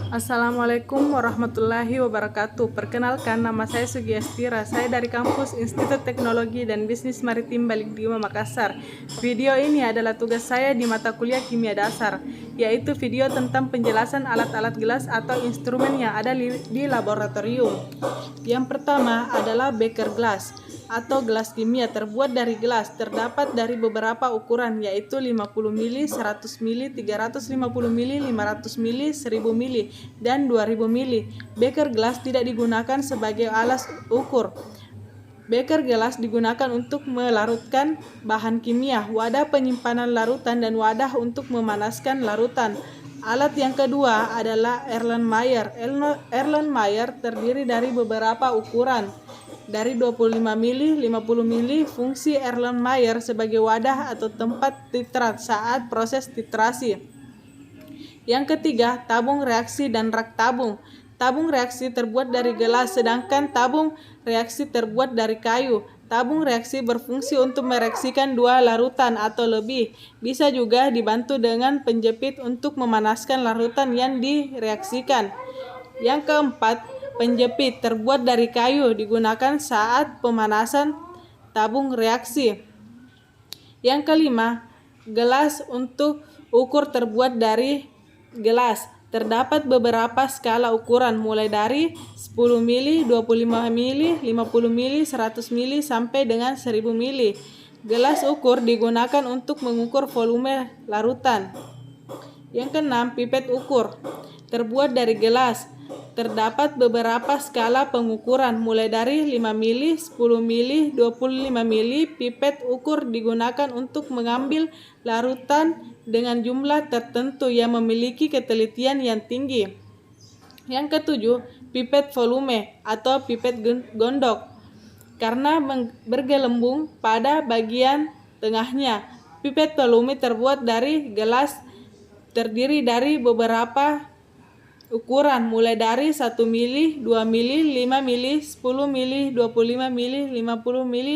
Assalamualaikum warahmatullahi wabarakatuh. Perkenalkan, nama saya Sugi Astira. Saya dari kampus Institut Teknologi dan Bisnis Maritim Balikdiuma Makassar. Video ini adalah tugas saya di mata kuliah Kimia Dasar, yaitu video tentang penjelasan alat-alat gelas atau instrumen yang ada di laboratorium. Yang pertama adalah beker glass atau gelas kimia terbuat dari gelas, terdapat dari beberapa ukuran, yaitu 50 ml, 100 ml, 350 ml, 500 ml, 1000 ml, dan 2000 ml. Beker gelas tidak digunakan sebagai alat ukur. Beker gelas digunakan untuk melarutkan bahan kimia, wadah penyimpanan larutan, dan wadah untuk memanaskan larutan. Alat yang kedua adalah Erlenmeyer. Erlenmeyer terdiri dari beberapa ukuran, dari 25 ml, 50 ml. Fungsi Erlenmeyer sebagai wadah atau tempat titrat saat proses titrasi. Yang ketiga, tabung reaksi dan rak tabung. Tabung reaksi terbuat dari gelas, sedangkan tabung reaksi terbuat dari kayu. Tabung reaksi berfungsi untuk mereaksikan dua larutan atau lebih. Bisa juga dibantu dengan penjepit untuk memanaskan larutan yang direaksikan. Yang keempat, penjepit terbuat dari kayu digunakan saat pemanasan tabung reaksi. Yang kelima, gelas untuk ukur terbuat dari gelas. Terdapat beberapa skala ukuran mulai dari 10 ml, 25 ml, 50 ml, 100 ml sampai dengan 1000 ml. Gelas ukur digunakan untuk mengukur volume larutan. Yang keenam, pipet ukur terbuat dari gelas. Terdapat beberapa skala pengukuran mulai dari 5 ml, 10 ml, 25 ml. Pipet ukur digunakan untuk mengambil larutan dengan jumlah tertentu yang memiliki ketelitian yang tinggi. Yang ketujuh, pipet volume atau pipet gondok. Karena bergelembung pada bagian tengahnya, pipet volume terbuat dari gelas terdiri dari beberapa ukuran mulai dari 1 ml, 2 ml, 5 ml, 10 ml, 25 ml, 50 ml.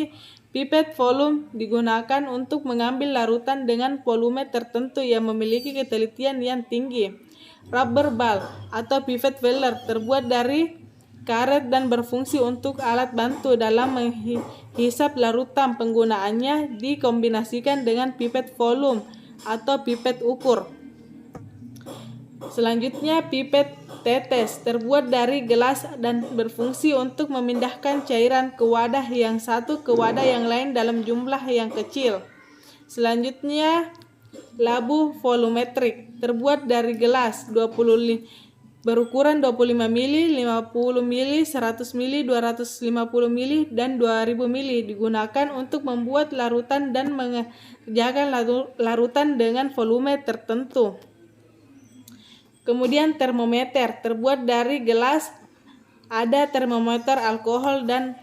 Pipet volume digunakan untuk mengambil larutan dengan volume tertentu yang memiliki ketelitian yang tinggi. Rubber ball atau pipet filler terbuat dari karet dan berfungsi untuk alat bantu dalam menghisap larutan. Penggunaannya dikombinasikan dengan pipet volume atau pipet ukur. Selanjutnya, pipet tetes terbuat dari gelas dan berfungsi untuk memindahkan cairan ke wadah yang satu ke wadah yang lain dalam jumlah yang kecil. Selanjutnya, labu volumetrik terbuat dari gelas berukuran 25 ml, 50 ml, 100 ml, 250 ml, dan 2000 ml. Digunakan untuk membuat larutan dan mengerjakan larutan dengan volume tertentu. Kemudian termometer terbuat dari gelas, ada termometer alkohol dan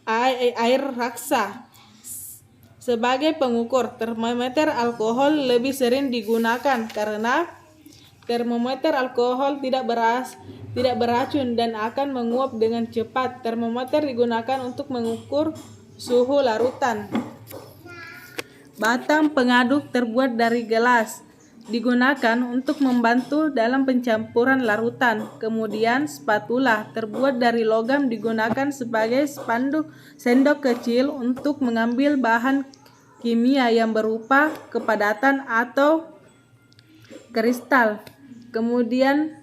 air raksa. Sebagai pengukur, termometer alkohol lebih sering digunakan karena termometer alkohol tidak beracun dan akan menguap dengan cepat. Termometer digunakan untuk mengukur suhu larutan. Batang pengaduk terbuat dari gelas digunakan untuk membantu dalam pencampuran larutan. Kemudian spatula terbuat dari logam digunakan sebagai sendok kecil untuk mengambil bahan kimia yang berupa kepadatan atau kristal. Kemudian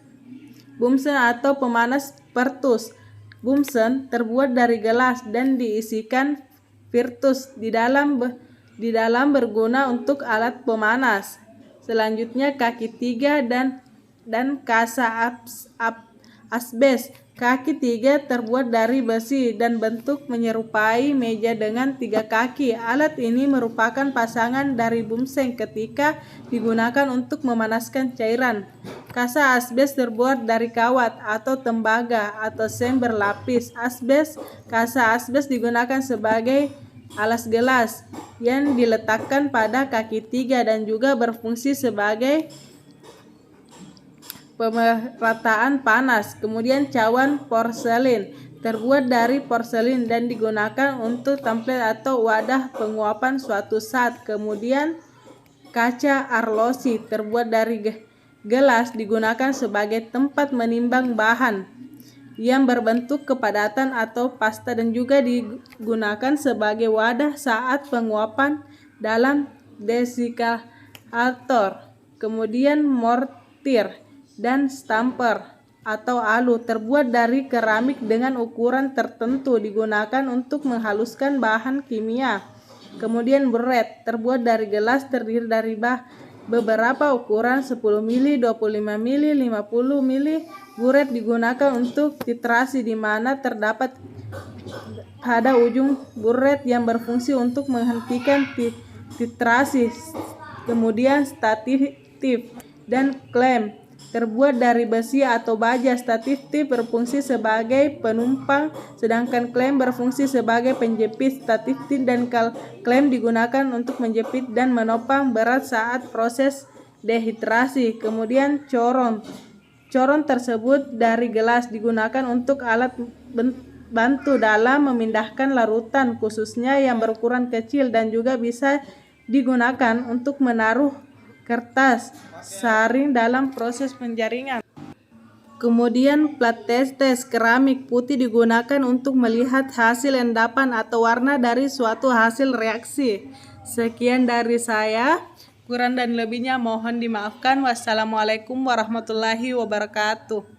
Bunsen atau pemanas pertus. Bunsen terbuat dari gelas dan diisikan virtus di dalam berguna untuk alat pemanas. Selanjutnya, kaki tiga dan kasa asbes. Kaki tiga terbuat dari besi dan bentuk menyerupai meja dengan 3 kaki. Alat ini merupakan pasangan dari Bunsen ketika digunakan untuk memanaskan cairan. Kasa asbes terbuat dari kawat atau tembaga atau sem berlapis asbes. Kasa asbes digunakan sebagai alas gelas yang diletakkan pada kaki tiga dan juga berfungsi sebagai pemerataan panas. Kemudian cawan porselin terbuat dari porselin dan digunakan untuk template atau wadah penguapan suatu zat. Kemudian kaca arloji terbuat dari Gelas digunakan sebagai tempat menimbang bahan yang berbentuk kepadatan atau pasta dan juga digunakan sebagai wadah saat penguapan dalam desikator. Kemudian mortir dan stamper atau alu terbuat dari keramik dengan ukuran tertentu digunakan untuk menghaluskan bahan kimia. Kemudian buret terbuat dari gelas terdiri dari beberapa ukuran 10 mili, 25 mili, 50 mili. Buret digunakan untuk titrasi di mana terdapat pada ujung buret yang berfungsi untuk menghentikan titrasi. Kemudian statif dan klem terbuat dari besi atau baja. Statif berfungsi sebagai penumpang sedangkan klem berfungsi sebagai penjepit. Statif dan klem digunakan untuk menjepit dan menopang berat saat proses dehidrasi. Kemudian coron tersebut dari gelas digunakan untuk alat bantu dalam memindahkan larutan khususnya yang berukuran kecil dan juga bisa digunakan untuk menaruh kertas saring dalam proses penjaringan. Kemudian plat tes keramik putih digunakan untuk melihat hasil endapan atau warna dari suatu hasil reaksi. Sekian dari saya, kurang dan lebihnya mohon dimaafkan. Wassalamualaikum warahmatullahi wabarakatuh.